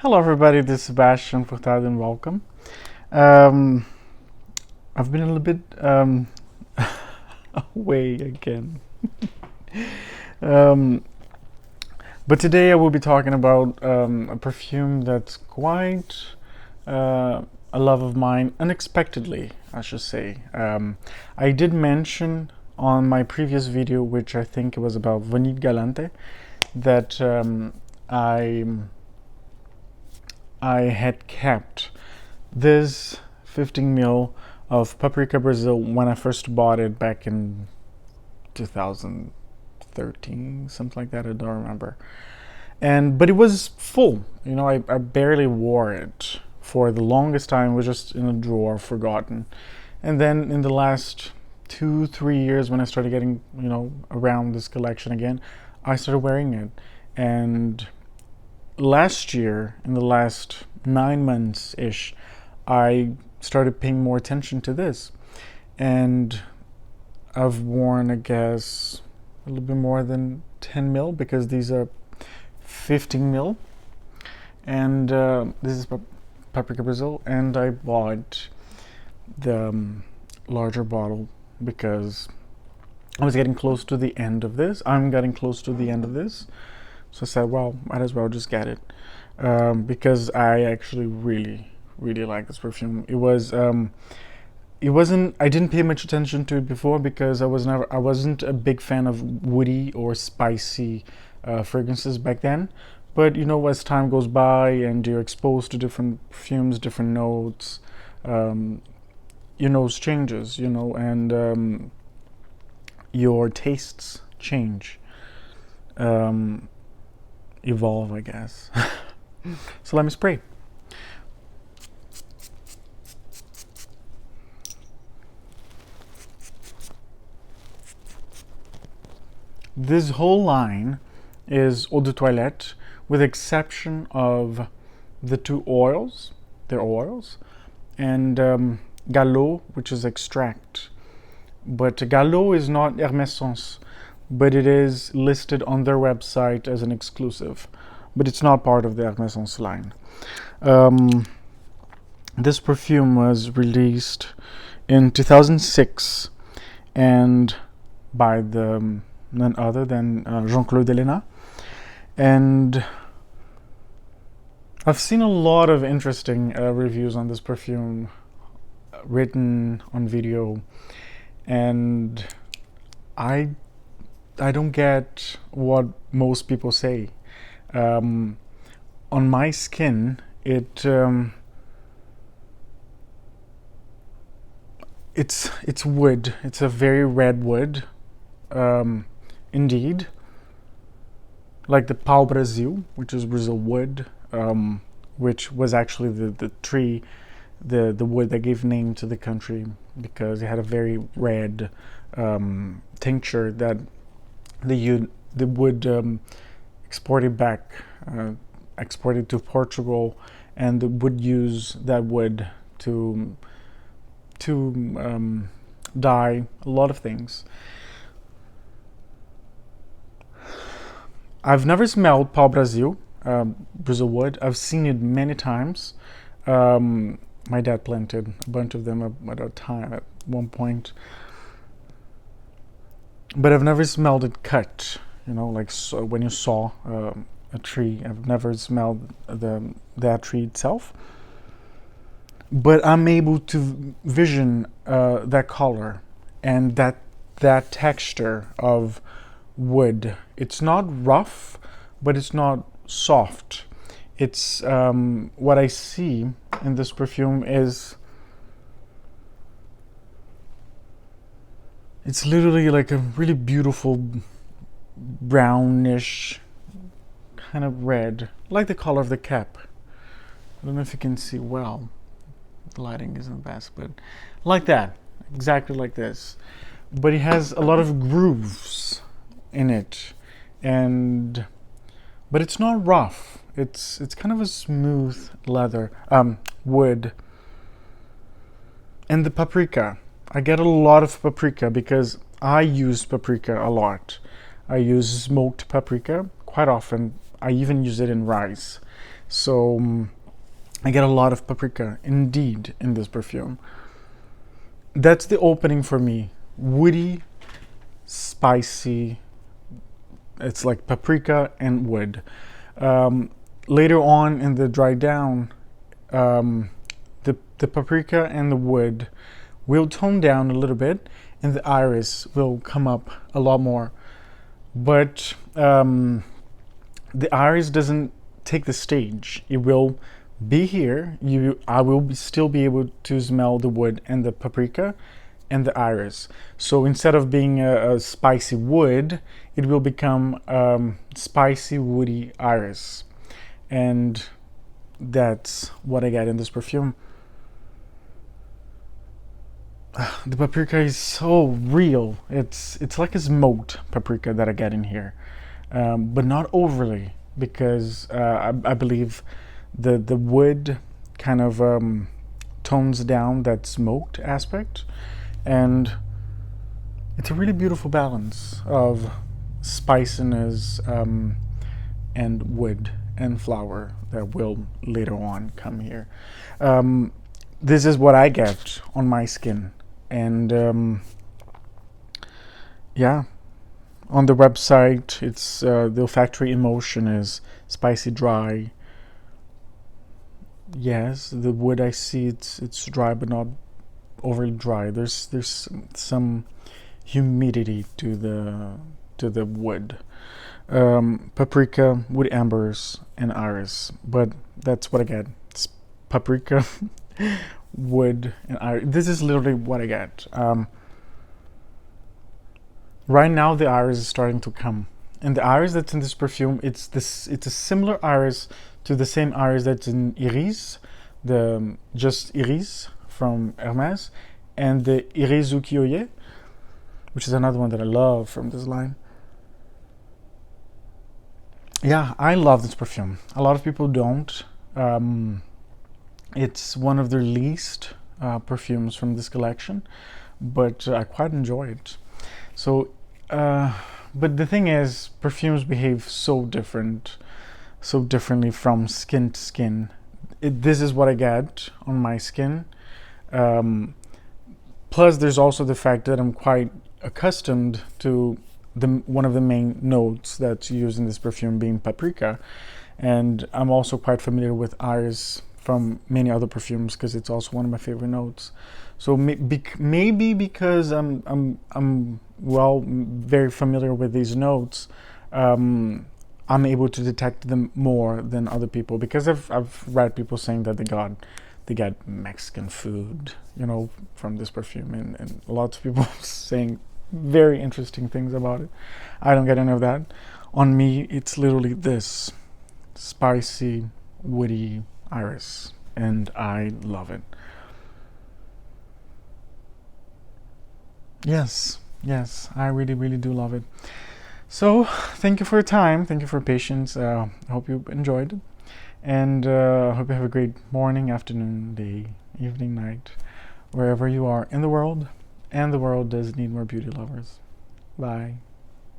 Hello, everybody. This is Sebastian Furtado, and welcome. Um, I've been a little bit away again, um, but today I will be talking about a perfume that's quite a love of mine, unexpectedly, I should say. I did mention on my previous video, which I think it was about Vanille Galante, that I had kept this 15 ml of Paprika Brasil when I first bought it back in 2013, something like that. I don't remember. But it was full. I barely wore it for the longest time. It was just in a drawer, forgotten. And then in the last 2-3 years, when I started getting around this collection again, I started wearing it. And last year, in the last 9 months ish, I started paying more attention to this, and I've worn, I guess, a little bit more than 10 mil, because these are 15 mil, and this is Paprika Brasil, and I bought the larger bottle because I was getting close to the end of this. I'm getting close to the end of this. So I said, well, might as well just get it, because I actually really, really like this perfume. I didn't pay much attention to it before because I wasn't a big fan of woody or spicy fragrances back then. But as time goes by and you're exposed to different perfumes, different notes, your nose changes, and your tastes change. Evolve, I guess. So let me spray. This whole line is eau de toilette, with exception of the two oils, their oils, and Gallo, which is extract. But Gallo is not Hermès, but it is listed on their website as an exclusive, but it's not part of the Hermès line. This perfume was released in 2006 and by none other than Jean-Claude Ellena, and I've seen a lot of interesting reviews on this perfume, written on video, and I don't get what most people say. On my skin, it's wood. It's a very red wood, indeed, like the Pau Brasil, which is Brazil wood, which was actually the tree, the wood that gave name to the country, because it had a very red tincture that the wood exported to Portugal, and would use that wood to dye a lot of things. I've never smelled Pau Brasil, Brazil wood. I've seen it many times. My dad planted a bunch of them at one point, but I've never smelled it cut. When you saw a tree. I've never smelled that tree itself, but I'm able to vision that color and that texture of wood. It's not rough, but it's not soft. It's what I see in this perfume is, it's literally like a really beautiful brownish kind of red, like the color of the cap. I don't know if you can see well. The lighting isn't the best, but like that, exactly like this. But it has a lot of grooves in it, but it's not rough. It's kind of a smooth leather, wood. And the paprika, I get a lot of paprika because I use paprika a lot. I use smoked paprika quite often. I even use it in rice. So I get a lot of paprika indeed in this perfume. That's the opening for me. Woody, spicy. It's like paprika and wood. Later on in the dry down, the paprika and the wood will tone down a little bit, and the iris will come up a lot more. But the iris doesn't take the stage. It will be here. I will still be able to smell the wood and the paprika and the iris. So instead of being a spicy wood, it will become spicy woody iris, and that's what I get in this perfume. The paprika is so real. It's like a smoked paprika that I get in here, but not overly, because I believe the wood kind of tones down that smoked aspect, and it's a really beautiful balance of spiciness and wood and flower that will later on come here. This is what I get on my skin. And yeah, on the website, it's the olfactory emotion is spicy dry. Yes, the wood I see, it's dry but not overly dry. There's some humidity to the wood. Paprika, wood ambers, and iris, but that's what I get. It's paprika, wood, and iris. This is literally what I get. Right now the iris is starting to come, and the iris that's in this perfume, it's a similar iris to the same iris that's in Iris, the just Iris from Hermès, and the Iris Ukiyo-e, which is another one that I love from this line. Yeah, I love this perfume. A lot of people don't. It's one of their least perfumes from this collection, but I quite enjoy it. So, but the thing is, perfumes behave so differently from skin to skin. This is what I get on my skin. Plus, there's also the fact that I'm quite accustomed to one of the main notes that's used in this perfume being paprika, and I'm also quite familiar with iris from many other perfumes because it's also one of my favorite notes. So maybe because I'm very familiar with these notes, I'm able to detect them more than other people, because I've read people saying that they get Mexican food, from this perfume, and lots of people saying very interesting things about it. I don't get any of that. On me, it's literally this spicy, woody iris, and I love it. Yes, I really, really do love it. So, thank you for your time. Thank you for your patience. I hope you enjoyed it. And I hope you have a great morning, afternoon, day, evening, night, wherever you are in the world. And the world does need more beauty lovers. Bye.